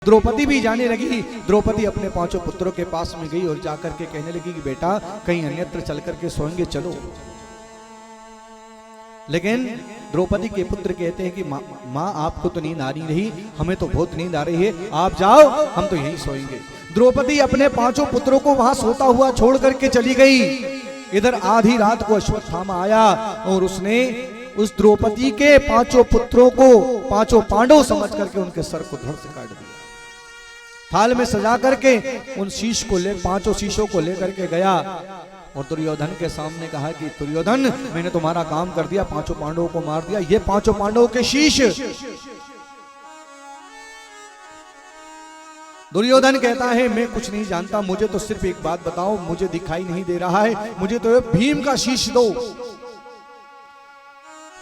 द्रौपदी भी जाने लगी। द्रौपदी अपने पांचों पुत्रों के पास में गई और जाकर के कहने लगी कि बेटा कहीं अन्यत्र चल करके सोएंगे, चलो। लेकिन द्रौपदी के पुत्र कहते हैं कि माँ आपको तो नींद आ नहीं रही, हमें तो बहुत नींद आ रही है, आप जाओ, हम तो यहीं सोएंगे। द्रौपदी अपने पांचों पुत्रों को वहां सोता हुआ छोड़ करके चली गई। इधर आधी रात को अश्वत्थामा आया और उसने उस द्रौपदी के पांचों पुत्रों को पांचों पांडव समझ करके उनके सर को धड़ से काट दिया। थाल में सजा करके उन शीश को पांचों शीशों को लेकर के गया और दुर्योधन के सामने कहा कि दुर्योधन, मैंने तुम्हारा काम कर दिया, पांचों पांडवों को मार दिया, ये पांचों पांडवों के शीश। दुर्योधन कहता है मैं कुछ नहीं जानता, मुझे तो सिर्फ एक बात बताओ, मुझे दिखाई नहीं दे रहा है, मुझे तो भीम का शीश दो।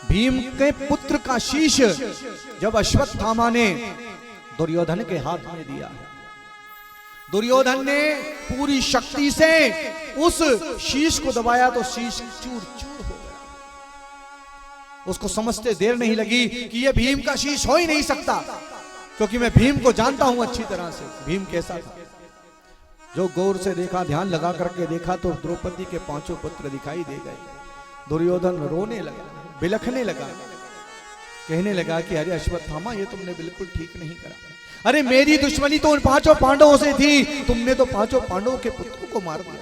भीम के पुत्र का शीश जब अश्वत्थामा ने दुर्योधन के हाथ में दिया, दुर्योधन ने पूरी शक्ति से उस शीश को दबाया तो शीश चूर चूर हो गया। उसको समझते देर नहीं लगी कि यह भीम का शीश हो ही नहीं सकता, क्योंकि मैं भीम को जानता हूं अच्छी तरह से। भीम कैसा था, जो गौर से देखा, ध्यान लगा करके देखा तो द्रौपदी के पांचों पुत्र दिखाई दे गए। दुर्योधन रोने लगा, बिलखने लगा, कहने लगा कि अरे अश्वत्थामा, ये तुमने बिल्कुल ठीक नहीं करा। अरे मेरी दुश्मनी तो उन पांचों पांडवों से थी, तुमने तो पांचों पांडवों के पुत्रों को मार दिया।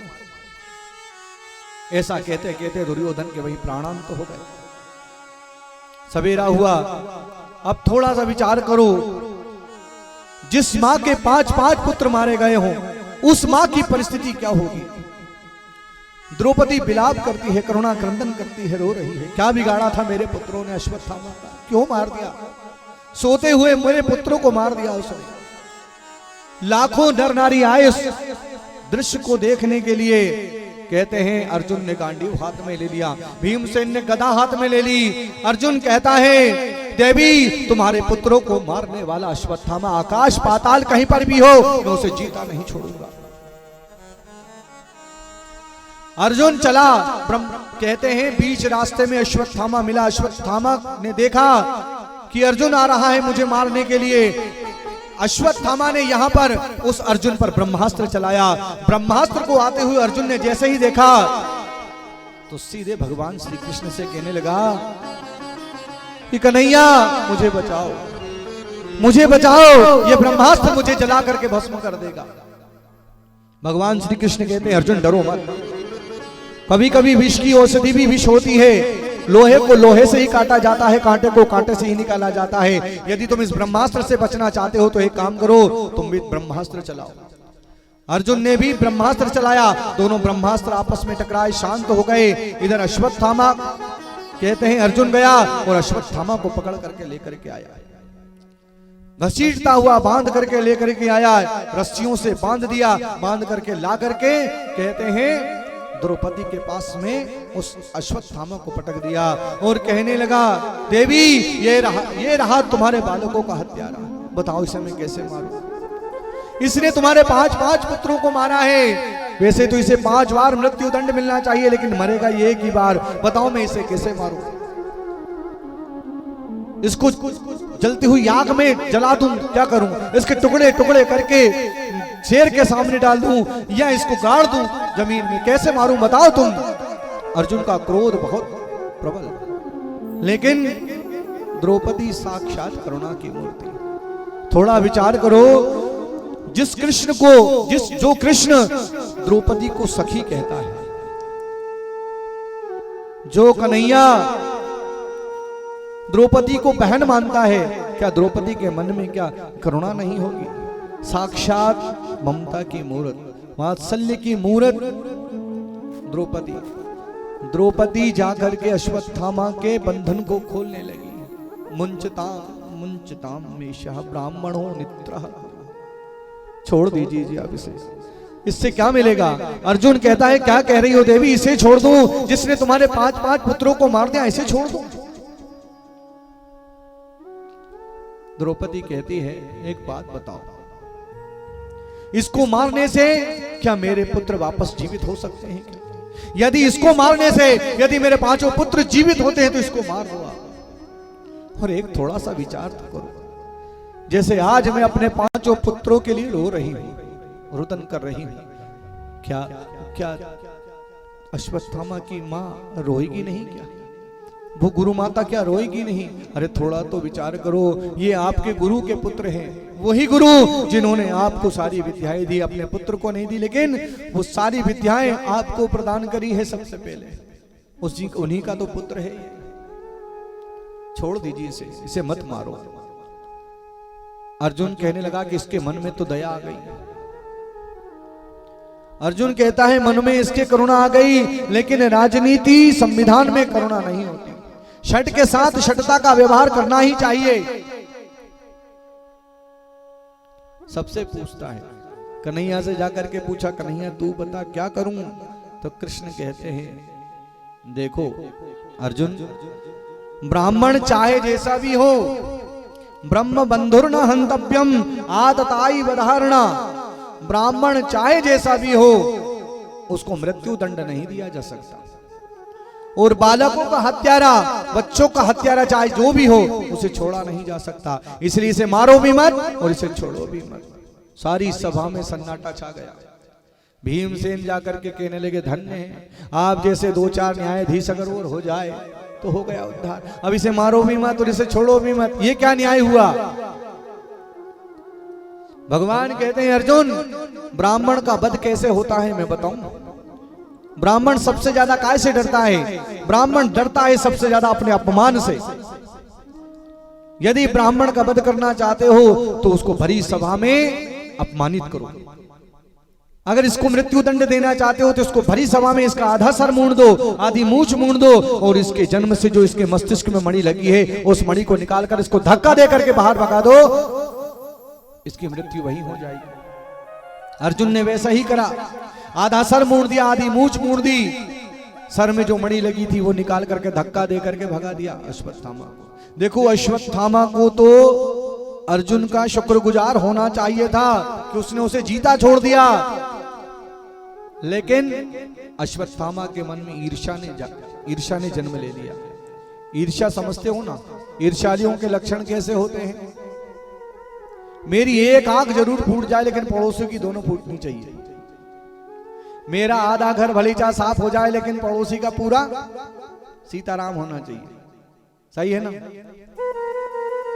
ऐसा कहते कहते दुर्योधन के वही प्राणांत हो गए। सवेरा हुआ, अब थोड़ा सा विचार करो, जिस मां के पांच पांच पुत्र मारे गए हों, उस मां की परिस्थिति क्या होगी। द्रौपदी विलाप करती है, करुणा क्रंदन करती है, रो रही है। क्या बिगाड़ा था मेरे पुत्रों ने अश्वत्थामा का, क्यों मार दिया, सोते हुए मेरे पुत्रों को मार दिया उसने। लाखों नर नारी आए उस दृश्य को देखने के लिए। कहते हैं अर्जुन ने गांडीव हाथ में ले लिया, भीमसेन ने गदा हाथ में ले ली। अर्जुन कहता है देवी, तुम्हारे पुत्रों को मारने वाला अश्वत्थामा आकाश पाताल कहीं पर भी हो, मैं उसे जीता नहीं छोड़ूंगा। अर्जुन चला, कहते हैं बीच रास्ते में अश्वत्थामा मिला। अश्वत्थामा ने देखा कि अर्जुन आ रहा है मुझे मारने के लिए। अश्वत्थामा ने यहां पर उस अर्जुन पर ब्रह्मास्त्र चलाया। ब्रह्मास्त्र को आते हुए अर्जुन ने जैसे ही देखा तो सीधे भगवान श्री कृष्ण से कहने लगा कि कन्हैया मुझे बचाओ, मुझे बचाओ, ये ब्रह्मास्त्र मुझे जला करके भस्म कर देगा। भगवान श्री कृष्ण कहते हैं अर्जुन डरो मत, कभी कभी विष की औषधि भी विष होती है। लोहे को लोहे से ही काटा जाता है, कांटे को कांटे से ही निकाला जाता है। यदि तुम इस ब्रह्मास्त्र से बचना चाहते हो तो एक काम करो, तुम भी ब्रह्मास्त्र चलाओ। अर्जुन ने भी ब्रह्मास्त्र चलाया, दोनों ब्रह्मास्त्र आपस में टकराए, शांत हो गए। इधर अश्वत्थामा कहते हैं अर्जुन गया और अश्वत्थामा को पकड़ करके लेकर के आया, घसीटता हुआ बांध करके लेकर के आया, रस्सियों से बांध दिया, बांध करके ला करके कहते हैं द्रौपदी के पास में उस अश्वत्थामा को पटक दिया और कहने लगा देवी, ये रहा तुम्हारे बालकों का हत्यारा, बताओ इसे मैं कैसे मारूं। इसने तुम्हारे पांच पांच पुत्रों को मारा है। वैसे तो इसे 5 बार मृत्यु दंड मिलना चाहिए, लेकिन मरेगा ये एक ही बार। बताओ मैं इसे कैसे मारूं, इसको जलती हुई आग में जला दूं, क्या करूं, इसके टुकड़े टुकड़े करके शेर के सामने डाल दूं या इसको गाड़ दूं जमीन में, कैसे मारूं बताओ तुम। अर्जुन का क्रोध बहुत प्रबल, लेकिन द्रौपदी साक्षात करुणा की मूर्ति। थोड़ा विचार करो, जिस कृष्ण को जो कृष्ण द्रौपदी को सखी कहता है, जो कन्हैया द्रौपदी को बहन मानता है, क्या द्रौपदी के मन में क्या करुणा नहीं होगी। साक्षात ममता की मूर्त, वात्सल्य की मूर्त द्रौपदी। द्रौपदी जाकर के अश्वत्थामा के बंधन को खोलने लगी। मुंचताम मेषः ब्राह्मणो नित्रः। छोड़ दीजिए आप इसे, इससे क्या मिलेगा। अर्जुन कहता है क्या कह रही हो देवी, इसे छोड़ दूं जिसने तुम्हारे 5 5 पुत्रों को मार दिया, इसे छोड़ दूं। द्रौपदी कहती है एक बात बताओ, इसको मारने से क्या मेरे पुत्र वापस जीवित हो सकते हैं क्या? यदि इसको मारने से यदि मेरे 5 पुत्र जीवित होते हैं तो इसको मार दो। और एक थोड़ा सा विचार तो करो, जैसे आज मैं अपने 5 पुत्रों के लिए रो रही हूं, रुदन कर रही हूं, क्या क्या अश्वत्थामा की मां रोएगी नहीं क्या? वो गुरु माता क्या रोएगी नहीं? अरे थोड़ा तो विचार करो, ये आपके गुरु के पुत्र हैं, वही गुरु जिन्होंने आपको सारी विद्याएं दी, अपने पुत्र को नहीं दी, लेकिन वो सारी विद्याएं आपको प्रदान करी है सबसे पहले, उन्हीं का तो पुत्र है। छोड़ दीजिए इसे मत मारो। अर्जुन कहने लगा कि इसके मन में तो दया आ गई। अर्जुन कहता है मन में इसके करुणा आ गई, लेकिन राजनीति संविधान में करुणा नहीं होती। शठ के साथ शठता का व्यवहार करना ही चाहिए। सबसे पूछता है, कन्हैया से जाकर के पूछा, कन्हैया तू बता क्या करूं? तो कृष्ण कहते हैं देखो अर्जुन, ब्राह्मण चाहे जैसा भी हो, ब्रह्म बंधुर न हंतव्यम आतताई वधारणा। ब्राह्मण चाहे जैसा भी हो, उसको मृत्यु दंड नहीं दिया जा सकता। और बालकों का हत्यारा, बच्चों का हत्यारा चाहे जो भी हो, उसे छोड़ा नहीं जा सकता। इसलिए इसे मारो भी मत और इसे छोड़ो भी मत। सारी सभा में सन्नाटा छा गया। भीमसेन जाकर के कहने लगे, धन्य है आप जैसे 2-4 न्यायाधीश अगर और हो जाए तो हो गया उद्धार। अब इसे मारो भी मत और इसे छोड़ो भी मत, ये क्या न्याय हुआ? भगवान कहते हैं अर्जुन, ब्राह्मण का वध कैसे होता है मैं बताऊं। ब्राह्मण सबसे ज्यादा काय से डरता है? ब्राह्मण डरता है सबसे ज्यादा अपने अपमान से। यदि ब्राह्मण का वध करना चाहते हो तो उसको भरी सभा में अपमानित करो। अगर इसको मृत्यु दंड देना चाहते हो तो इसको भरी सभा में इसका आधा सर मूंड दो, आधी मूछ मूंड दो, और इसके जन्म से जो इसके मस्तिष्क में मणि लगी है उस मणि को निकालकर इसको धक्का दे करके बाहर भगा दो, इसकी मृत्यु वही हो जाएगी। अर्जुन ने वैसा ही करा, आधा सर मूंड दिया, आधी मूछ मूंड दी, सर में जो मणि लगी थी वो निकाल करके धक्का दे करके भगा दिया अश्वत्थामा को। देखो अश्वत्थामा को तो अर्जुन का शुक्रगुजार होना चाहिए था कि उसने उसे जीता छोड़ दिया, लेकिन अश्वत्थामा के मन में ईर्ष्या ने जन्म ले लिया। ईर्ष्या समझते हो ना, ईर्ष्यालियों के लक्षण कैसे होते हैं? मेरी एक आंख जरूर फूट जाए लेकिन पड़ोसियों की दोनों फूटनी चाहिए। मेरा आधा घर भलीचा साफ हो जाए लेकिन पड़ोसी का पूरा सीताराम होना चाहिए। सही है ना?